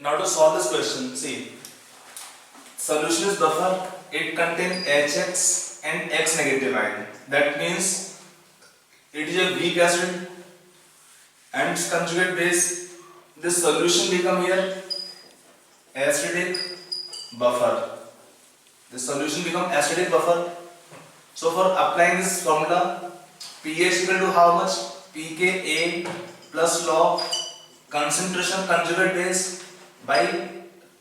Now to solve this question, see, solution is buffer. It contains Hx and X negative ion. That means it is a weak acid and its conjugate base. This solution become here acidic buffer. The solution become acidic buffer. So for applying this formula, pH equal to how much? pKa plus log concentration of conjugate base by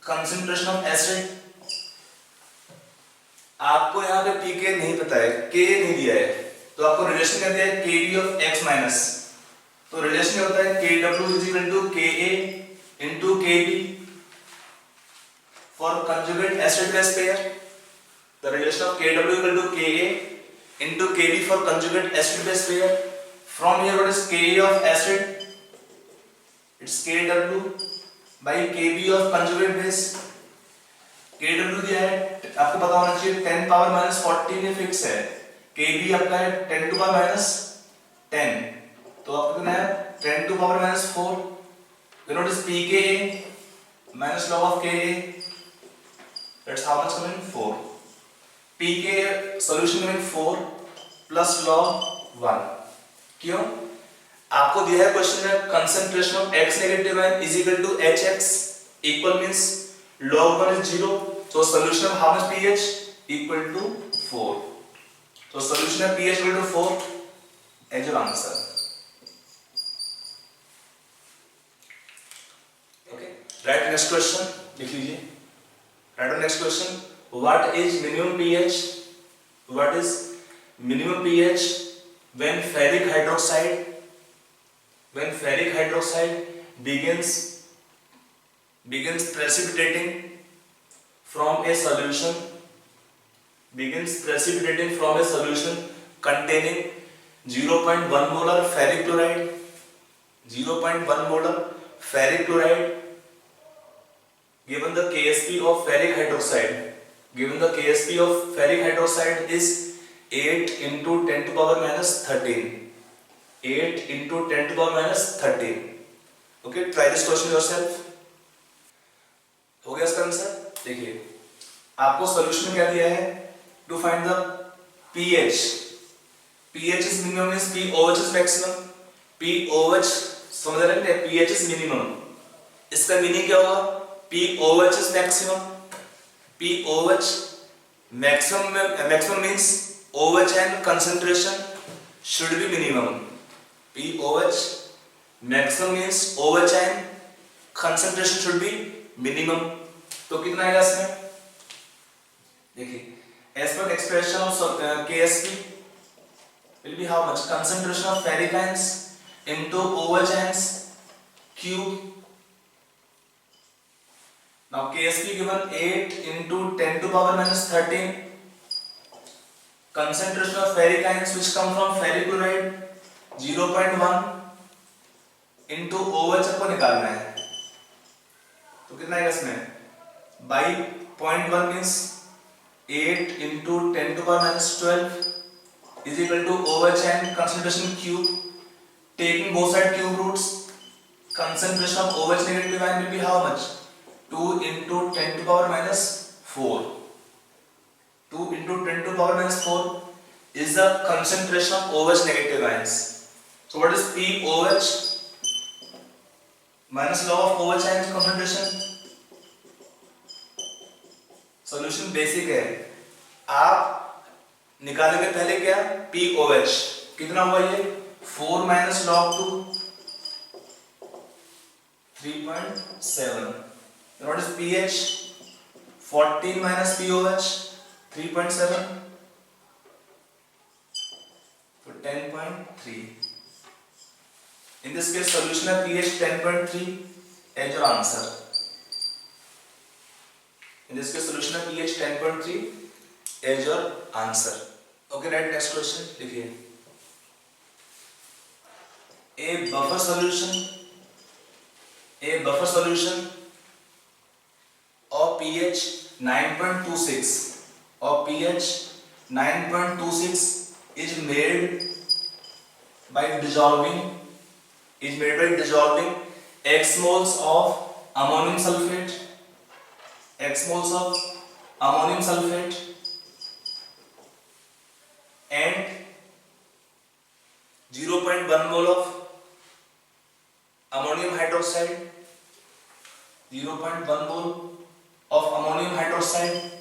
concentration of acid. आपको यहाँ पे pK नहीं पता है, K नहीं दिया है, तो आपको रिलेशन क्या दिया है? Kb of x minus. तो रिलेशन क्या होता है? Kw is equal to Ka into Kb for conjugate acid base pair. The relation of Kw equal to Ka into Kb for conjugate acid base pair. From here, what is Ka of acid? It's Kw by Kb of conjugate base. Kw दिया है, आपको पता होना चाहिए 10 power minus 14 ये fix है. Kb आपका है 10 टू पावर माइनस 10, तो आपको कितना है 10 to power minus 4. You know this pKa minus log of Ka. That's how much coming? 4. pK solution coming 4 plus log 1. क्यों? आपको दिया है क्वेश्चन में concentration of X negative ion is equal to Hx equal means log 1 is 0. So solution of how much pH? Equal to 4. So solution of pH equal to 4 as your answer. Okay. Write next question. लिख लीजिए. Write on next question. What is minimum pH? What is minimum pH when ferric hydroxide begins precipitating from a solution containing 0.1 molar ferric chloride. 0.1 molar ferric chloride. Given the Ksp of ferric hydroxide is 8 into 10 to power minus 13. 8 into 10 to power minus 13. Okay, try this question yourself. हो गया इसका answer? देखिए, आपको solution क्या दिया है? To find the pH. pH is minimum means pOH is maximum. pOH समझ रहे हैं? pH is minimum. इसका मीनिंग क्या होगा? pOH is maximum. pOH maximum means OH and concentration should be minimum. pOH maximum means OH and concentration should be minimum. तो कितना आएगा इसमें? देखिए, as per expression of Ksp will be how much? Concentration of ferric ions into OH ions cube. Now Ksp given 8 into 10 to power minus 13. Concentration of ferric ions which come from ferric chloride 0.1 into OH को निकालना है. तो कितना आएगा इसमें? By 0.1 means 8 into 10 to power minus 12 is equal to OH and concentration cube. Taking both side cube roots, concentration of OH negative ion will be how much? 2 into 10 to power minus 4. 2 into 10 to power minus 4 is the concentration of OH negative ions. So what is pOH minus log of OH ions concentration? Solution basic है. आप निकालेंगे पहले क्या? pOH कितना हुआ ये? 4 minus log 2 3.7. What is pH? 14 minus pOH 3.7, so 10.3. In this case solution of pH 10.3 as your answer. In this case solution of pH 10.3 as your answer. Okay, write next question. लिखिए, a buffer solution of pH 9.26 is made by dissolving x moles of ammonium sulfate, x moles of ammonium sulfate and 0.1 mole of ammonium hydroxide, 0.1 mole of ammonium hydroxide,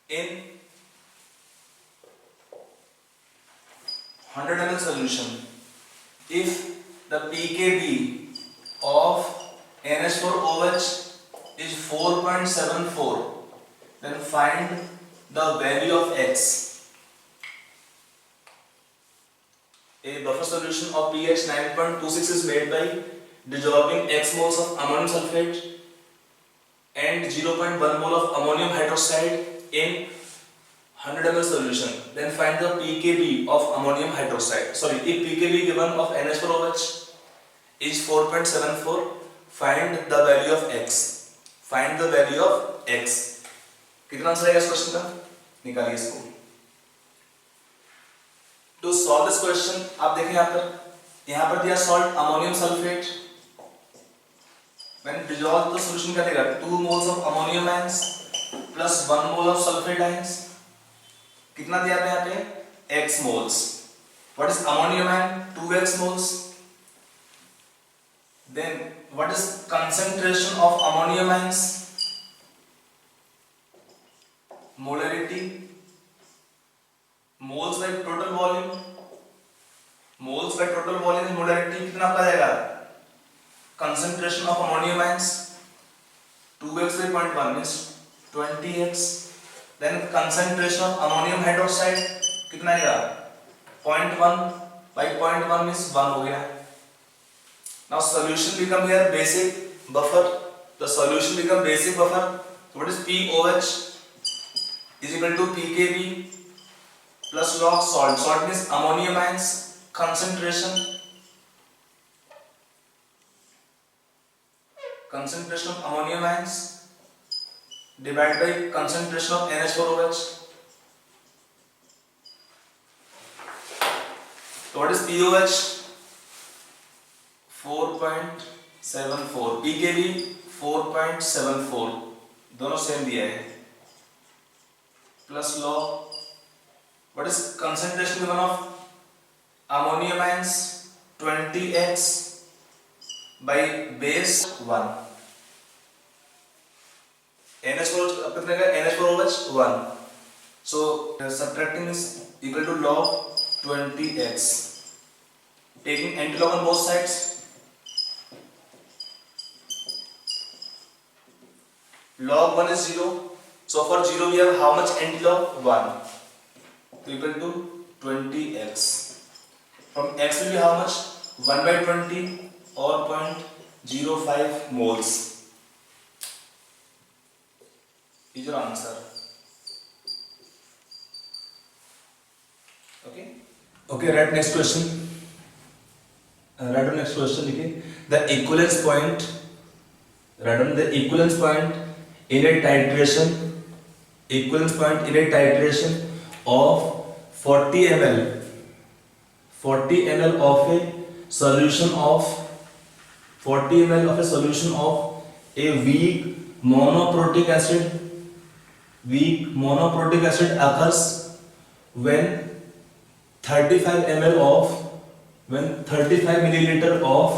in 100 ml solution. If the pKb of NH4OH is 4.74, then find the value of X. A buffer solution of pH 9.26 is made by dissolving X moles of ammonium sulfate and 0.1 mole of ammonium hydroxide in 100 ml solution. Then find the pKb of ammonium hydroxide. Sorry, if pKb given of NH4OH is 4.74, find the value of X. Find the value of X. कितना answer आएगा इस question का? निकालिए इसको. To solve this question, आप देखें यहाँ पर दिया salt ammonium sulfate. When dissolved the solution क्या देगा? 2 moles of ammonium ions plus 1 mole of sulfate ions. कितना दिया आपने यहाँ पे? X moles. What is ammonium ion? 2x moles. Then what is concentration of ammonium ions? Molarity. Moles by total volume. Moles by total volume is molarity. कितना आपका जाएगा? Concentration of ammonium ions 2x by 0.1 means 20x. Then concentration of ammonium hydroxide कितना आएगा? 0.1 by 0.1 means 1 हो गया. Now solution become here basic buffer. The solution become basic buffer. So what is POH is equal to pKb plus log salt. Salt means ammonium ions concentration. Concentration of ammonium ions divided by concentration of NH4OH. So what is POH? 4.74. pKb 4.74. दोनों same दिया है. Plus log. What is concentration given of ammonium ions? 20x by base 1. NH4OH 1. So subtracting is equal to log 20x. Taking antilog on both sides. Log 1 is 0. So for 0 we have how much antilog? 1. Equal to 20x. From x will be how much? 1 by 20 or 0.05 moles. Is your answer. Okay. Okay. Write next question. Write on next question. लिखिए. The equivalence point. Write on the equivalence point in a titration. Equivalence point in a titration of 40 ml. 40 ml of a solution of 40 ml of a solution of a weak monoprotic acid. Weak monoprotic acid occurs when 35 ml of 35 milliliter of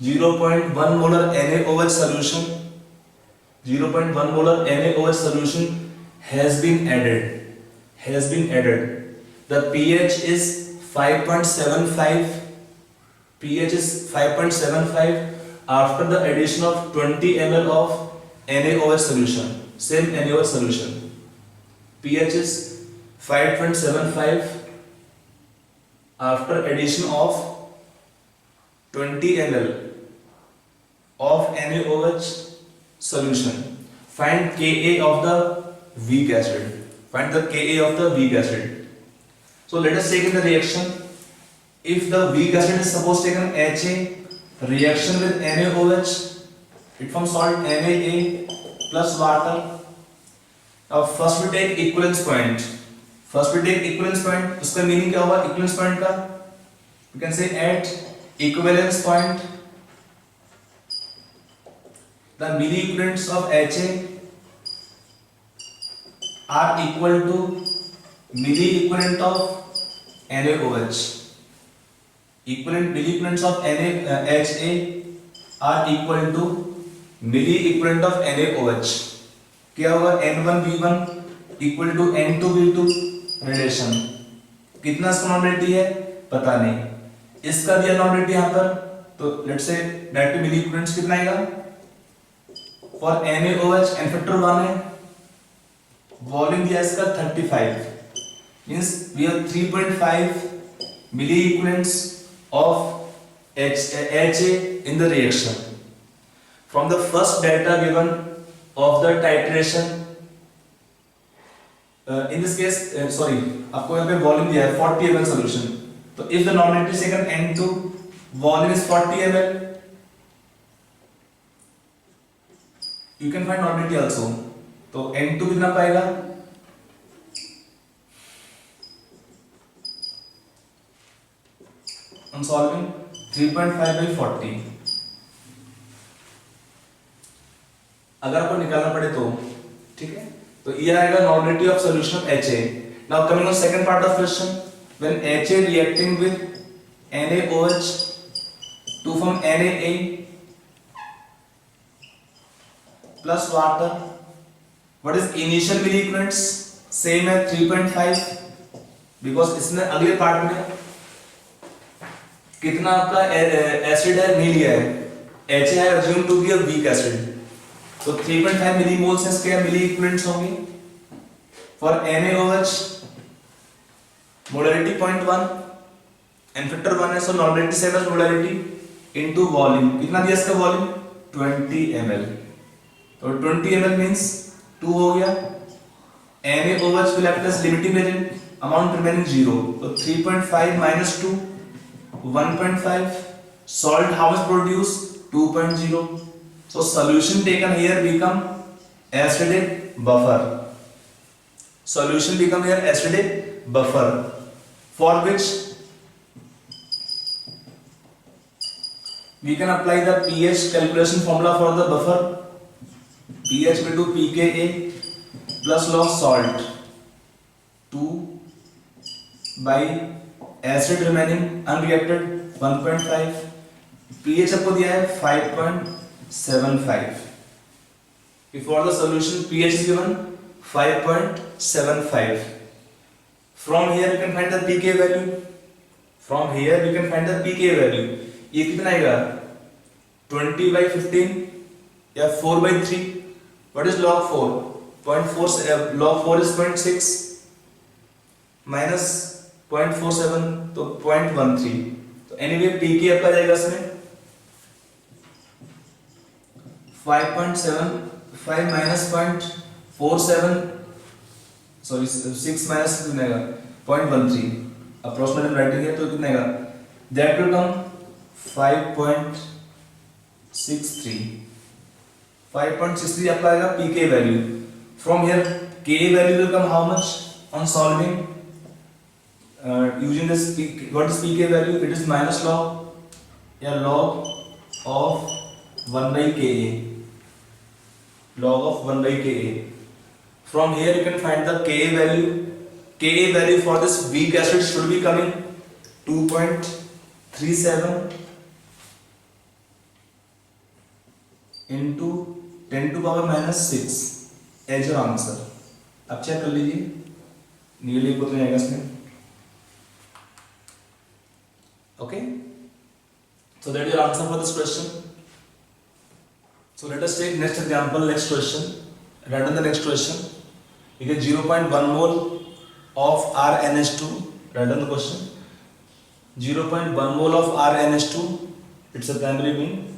0.1 molar NaOH solution 0.1 molar NaOH solution has been added. The pH is 5.75. pH is 5.75 after the addition of 20 ml of NaOH solution. Same NaOH solution. pH is 5.75 after addition of 20 ml of NaOH solution. Find Ka of the weak acid. Find the Ka of the weak acid. So let us take in the reaction. If the weak acid is suppose taken Ha, reaction with NaOH, it forms salt NaA plus water. Now first we take equivalence point. First we take equivalence point, उसका meaning क्या होगा equivalence point का? You can say at equivalence point the milliequivalents of HA are equal to milli equivalent of NaOH. Equivalent milli equivalents of HA are equal to milli equivalent of NaOH. क्या होगा N1V1 equal to N2V2 relation. कितना इसका normality है पता नहीं, इसका दिया normality यहाँ पर, तो let's say direct milli equivalents कितना आएगा फॉर NaOH n फैक्टर 1 है, वॉल्यूम दिया इसका 35 means we have 3.5 milliequivalents of HA in the reaction. From the first data given of the titration, in this case आपको यहाँ पे volume दिया है 40 ml solution, तो if the normality is taken N2, volume is 40 ml, you can find normality also. तो N2 कितना पाएगा on solving 3.5 by 40. अगर आपको निकालना पड़े तो ठीक है, तो ये आएगा normality of solution of HA. Now coming on second part of question, when HA reacting with NaOH to form NaA plus water, what is initial milli equivalents? Same है 3.5, बिकॉज इसने अगले पार्ट में कितना आपका एसिड है नहीं लिया है, HA है assumed to be a weak acid, तो 3.5 मिली मोल्स इसके मिली इक्विवेलेंट्स होंगे for NaOH. Molarity 0.1 n factor 1 है, so normality same as molarity into volume. कितना दिया इसका वॉल्यूम 20 ml, तो 20 ml मींस 2 हो गया. NaOH will act as limiting agent, amount remaining 0, तो 3.5 minus 2 1.5. salt how much produced 2.0. So solution taken here become acidic buffer. Solution become here acidic buffer, for which we can apply the pH calculation formula for the buffer. pH equal to pKa plus log salt 2 by acid remaining unreacted 1.5. pH आपको दिया है 5.75. Before the solution pH is given 5.75. From here you can find the pK value. From here you can find the pK value. ये कितना आएगा 20 by 15 या 4 by 3. What is log 4? 0.4. log 4 is 0.6 minus 0.47, तो 0.13. तो anyway pK आपका जाएगा इसमें 5.75 minus 0.47, sorry 6 minus कितना आएगा 0.13. approximate writing है तो कितना आएगा, that will come 5.63. 5.63 आपका आएगा pK value. From here Ka value will come how much on solving using this pK. What is pK value? It is minus log या log of 1 by Ka. log of 1 by Ka. From here you can find the Ka value. Ka value for this weak acid should be coming 2.37 into 10 to power minus 6 as your answer. अब check कर लीजिए nearly को तो आएगा इसमें. Okay, so that is your answer for this question. So let us take next example, next question. Write down the next question. You get 0.1 mole of RNH2. Write down the question. 0.1 mole of RNH2. It's a primary mean.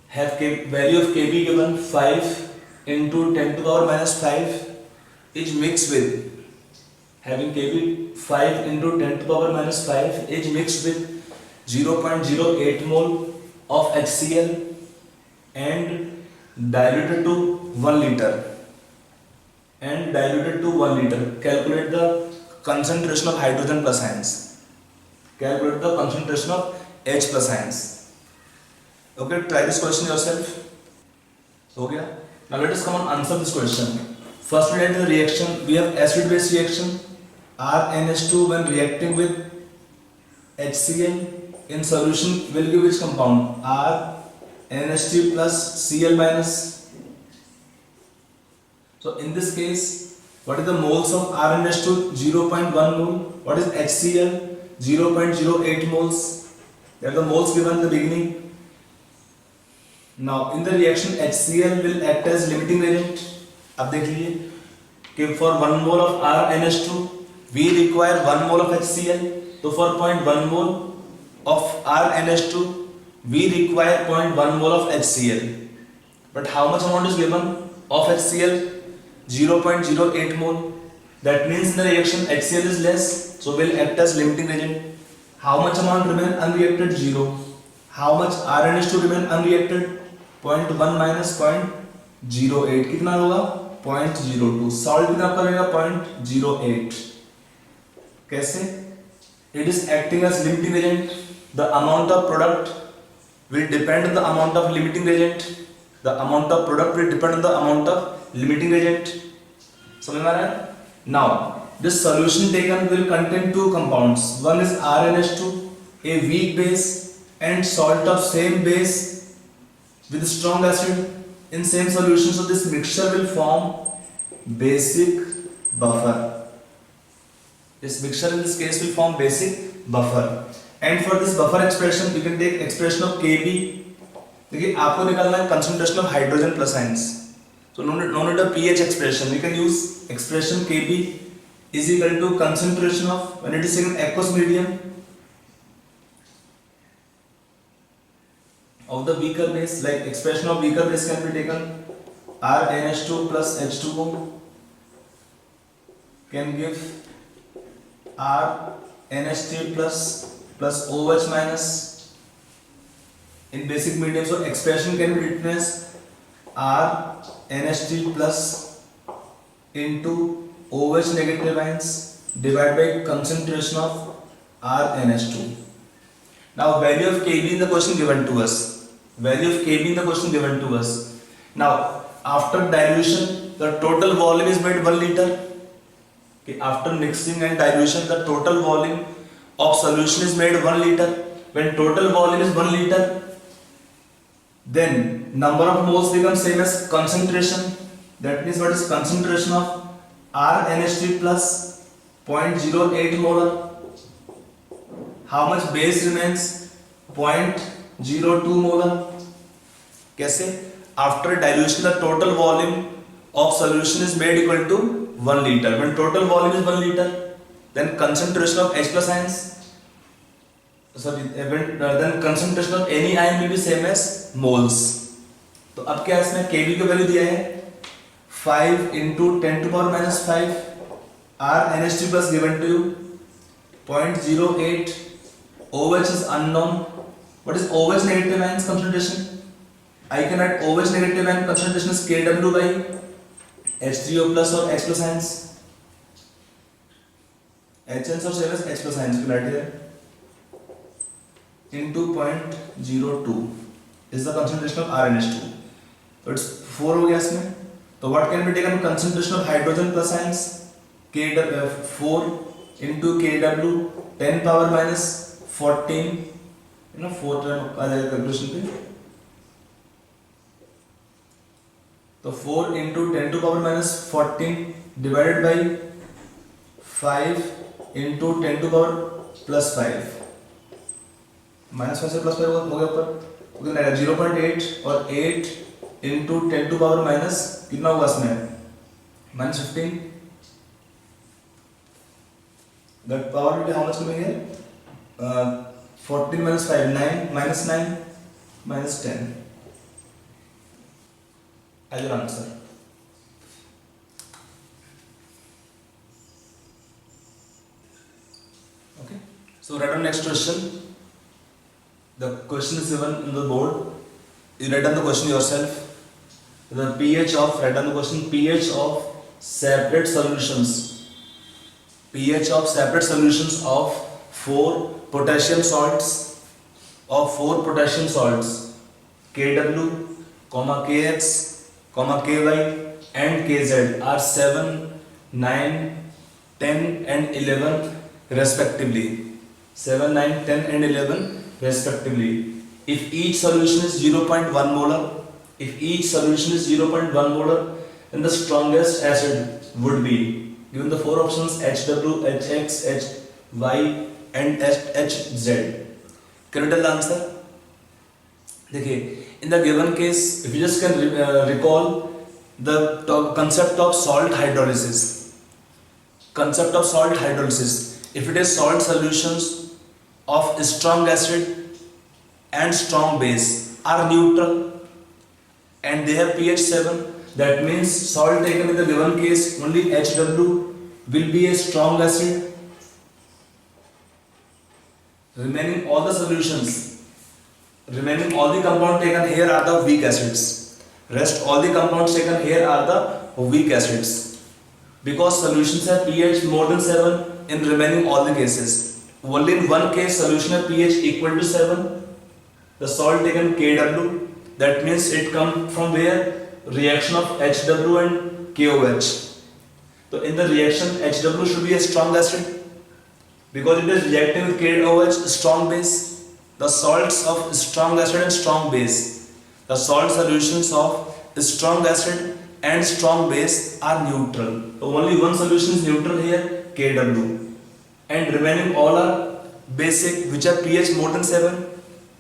Have value of Kb given 5 into 10 to the power minus 5 is mixed with, having Kb 5 into 10 to the power minus 5 is mixed with 0.08 mole of HCl and diluted to 1 liter. and diluted to 1 liter. Calculate the concentration of hydrogen plus ions. Calculate the concentration of H plus ions. Okay, try this question yourself. हो गया. Now let us come on answer this question. First we have the reaction. We have acid base reaction. RNH2 when reacting with HCl in solution will give which compound? RNH3 plus Cl minus. So in this case, what is the moles of RNH2? 0.1 mole. What is HCl? 0.08 moles. They are the moles given in the beginning. Now in the reaction HCl will act as limiting reagent. अब देख लीजिए कि for 1 mole of RNH2 we require 1 mole of HCl. तो for 0.1 mole of RNH2 we require 0.1 mole of HCl. But how much amount is given of HCl? 0.08 mole. That means in the reaction HCl is less, so will act as limiting reagent. How much amount remain unreacted? 0. How much RNH2 remain unreacted? 0.1 minus 0.08 कितना होगा? 0.02. Salt कितना करेगा? 0.08. कैसे? It is acting as limiting agent. The amount of product will depend on the amount of limiting agent. The amount of product will depend on the amount of limiting agent. समझ में आ रहा है? Now this solution taken will contain two compounds. One is RNH2, a weak base, and salt of same base with strong acid in same solution. So this mixture will form basic buffer. This mixture in this case will form basic buffer. And for this buffer expression, you can take expression of Kb. देखिए आपको निकालना है concentration of hydrogen plus ions. So no need a pH expression. You can use expression Kb is equal to concentration of, when it is in aqueous medium, of the weaker base. Like expression of weaker base can be taken RNH2 plus H2O can give RNH3 plus OH minus in basic medium. So expression can be written as RNH3 plus into OH negative ions divided by concentration of RNH2. Now value of Kb in the question given to us. Value of Kb in the question given to us. Now after dilution the total volume is made 1 liter. Okay, after mixing and dilution the total volume of solution is made 1 liter. When total volume is 1 liter, then number of moles becomes same as concentration. That means what is concentration of RNH3 plus 0.08 molar. How much base remains? 0.02 molar. कैसे? After dilution the total volume of solution is made equal to 1 liter. When total volume is 1 liter, then concentration of H plus ions, then concentration of any ion will be same as moles. तो अब क्या इसमें Kb की value दिया है 5 into 10 to power minus 5. RNH3 plus given to you 0.08. OH is unknown. What is OH negative ions concentration? I can write OH negative ion concentration is Kw by H3O plus or H plus ions. HNs or same as H plus ions. You can write here into 0.02 is the concentration of RNH2. So it's 4 हो गया इसमें. So what can be taken? Concentration of hydrogen plus ions 4 into Kw 10 power minus 14. 4 आ जाएगा calculation पे. तो 4 into 10 to power minus 14 divided by 5 into 10 to power plus 5. Minus 5 से plus 5 हो गया ऊपर. 0.8 और 8 into 10 to power minus कितना होगा इसमें? minus 15. That power will be how much coming here? 14 minus 5 9 minus 9 minus 10. As your answer. Okay. So write down next question. The question is given in the board. You write down the question yourself. The pH of, write down the question, pH of separate solutions, pH of separate solutions of 4 potassium salts, Kw, Kx, Ky and Kz are 7, 9, 10 and 11 respectively. 7, 9, 10 and 11 respectively. If each solution is 0.1 molar, then the strongest acid would be, given the 4 options, HW, HX, HY and HZ. Can you tell the answer? देखिए, in the given case, if you just can recall the concept of salt hydrolysis. If it is salt solutions of strong acid and strong base are neutral and they have pH 7, that means salt taken in the given case only HW will be a strong acid. Remaining all the compounds taken here are the weak acids. Rest all the compounds taken here are the weak acids. Because solutions have pH more than 7 in remaining all the cases. Only in one case solution have pH equal to 7. The salt taken Kw, that means it comes from where? Reaction of HW and KOH. So in the reaction HW should be a strong acid because it is reacting with KOH, strong base. The salts of strong acid and strong base. The salt solutions of strong acid and strong base are neutral. So only one solution is neutral here, Kw. And remaining all are basic, which have pH more than 7.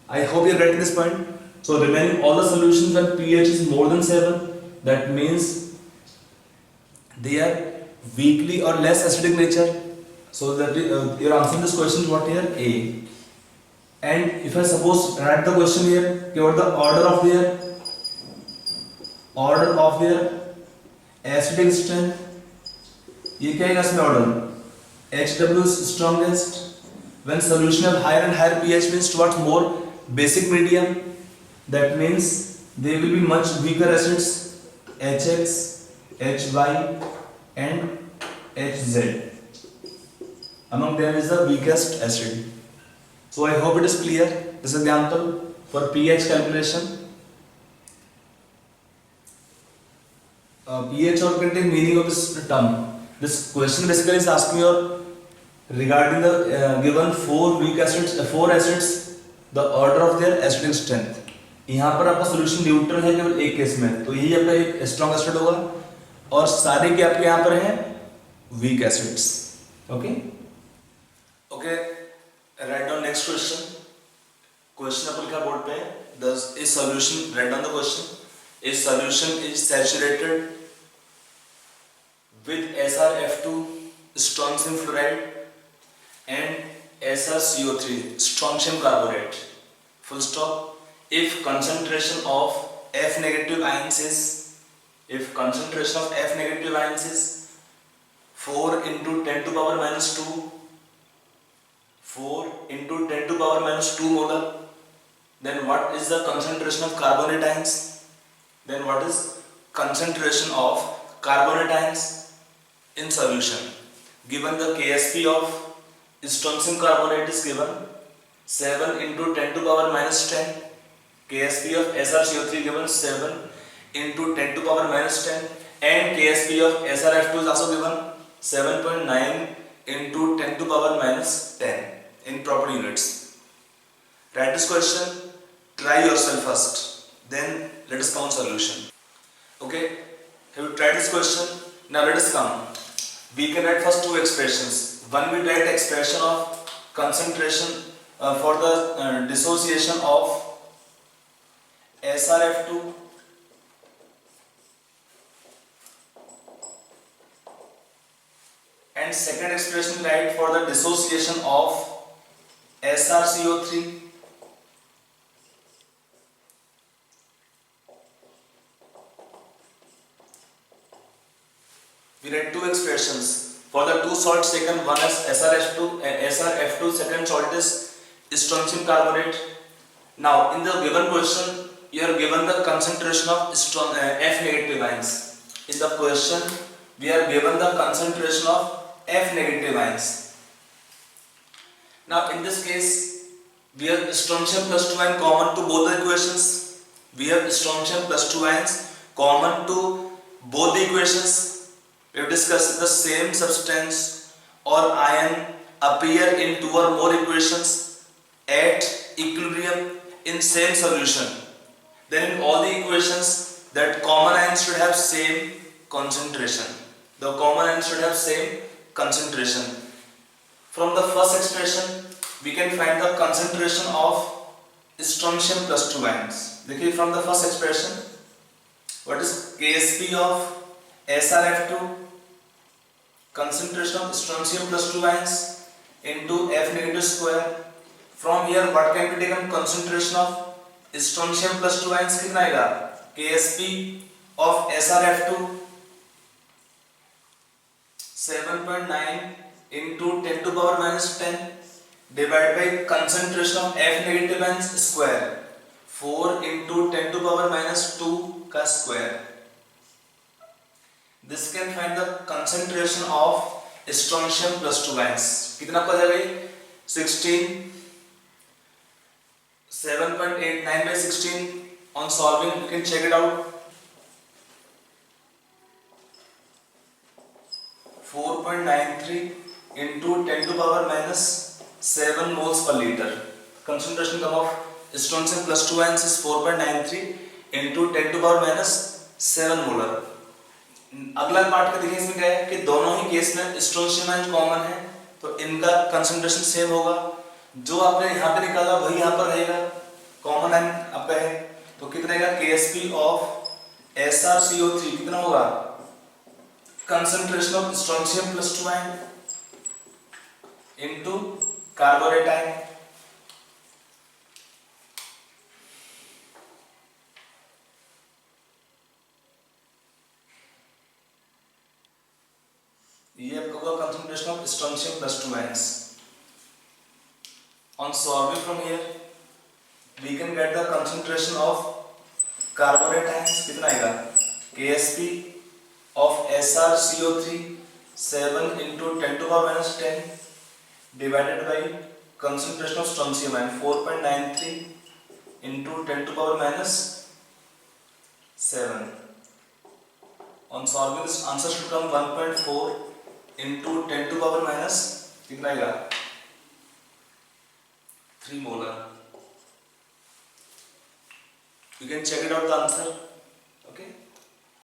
I hope you are getting this point. So remaining all the solutions when pH is more than 7, that means they are weakly or less acidic nature. So that you are answering this question what here? A. And if I suppose write the question here, what the order of their acidic strength, ये क्या है इसमें order? HW is strongest. When solution have higher and higher pH means towards more basic medium. That means they will be much weaker acids, HX, HY and HZ. Among them is the weakest acid. So I hope it is clear. This example for pH calculation. pH or contain meaning of this term. This question basically is asking you regarding the given 4 acids, the order of their acidic strength. यहाँ पर आपका solution neutral है केवल एक case में, तो यही आपका एक स्ट्रॉन्ग एसिड होगा और सारे के आपके यहाँ पर हैं weak acids. Okay okay, right down next question अपन लिखा बोर्ड पे. Thus a solution, write down the question. A solution is saturated with SrF2 strontium fluoride and SrCO3 strontium carbonate. Full stop. If concentration of F negative ions is 4 into 10 to power minus 2, 4 into 10 to power minus 2 molar, then what is the concentration of carbonate ions? Then what is concentration of carbonate ions in solution? Given the Ksp of strontium carbonate is given 7 into 10 to power minus 10. Ksp of SrCO3 given 7 into 10 to power minus 10 and Ksp of SrF2 is also given 7.9 into 10 to power minus 10 in proper units. Write this question, try yourself first, then let us count solution. Okay, have you tried this question? Now let us come. We can write first two expressions. One we write expression of concentration for the dissociation of SrF2 and second expression write for the dissociation of SrCO3. We write two expressions for the two salts taken. One is SrF2, second salt is strontium carbonate. Now in the given question you are given the concentration of F negative ions. In the question we are given the concentration of F negative ions. Now in this case we have strontium plus 2 ion common to both the equations. We have strontium plus 2 ions common to both the equations. We have discussed the same substance or ion appear in 2 or more equations at equilibrium in same solution. Then in all the equations that common ions should have same concentration. The common ions should have same concentration. From the first expression we can find the concentration of strontium plus 2 ions. देखिए from the first expression what is Ksp of SrF2, concentration of strontium plus 2 ions into F negative square. From here what can be taken, concentration of strontium plus 2 ions कितना आएगा, Ksp of SrF2 7.9 into 10 to power minus 10 divided by concentration of F negative ions square 4 into 10 to power minus 2 का square. This can find the concentration of strontium plus 2 ions. कितना पड़ जाएगा, 16 7.89 by 16. On solving you can check it out. 4.93 into 10 to power minus 7 moles per liter. Concentration of strontium plus 2 ions is 4.93 into 10 to power minus 7 molar. अगला part का देखिए, इसमें क्या है कि दोनों ही केस में स्ट्रोंशियम आयन कॉमन है तो इनका कंसंट्रेशन सेम होगा. जो आपने यहाँ पे निकाला वही यहाँ पर रहेगा, कॉमन आयन आपका है तो कितने का Ksp ऑफ SrCO3 कितना होगा, concentration of strontium plus 2 ion into carbonate ion. ये आपका होगा concentration of strontium plus 2 ions. On solving from here, we can get the concentration of carbonate ions. कितना आएगा, Ksp of SrCO3 7 into 10 to power minus 10 divided by concentration of strontium ion 4.93 into 10 to power minus 7. On solving this answer should come 1.4 into 10 to power minus कितना आएगा, 3 molar. You can check it out the answer.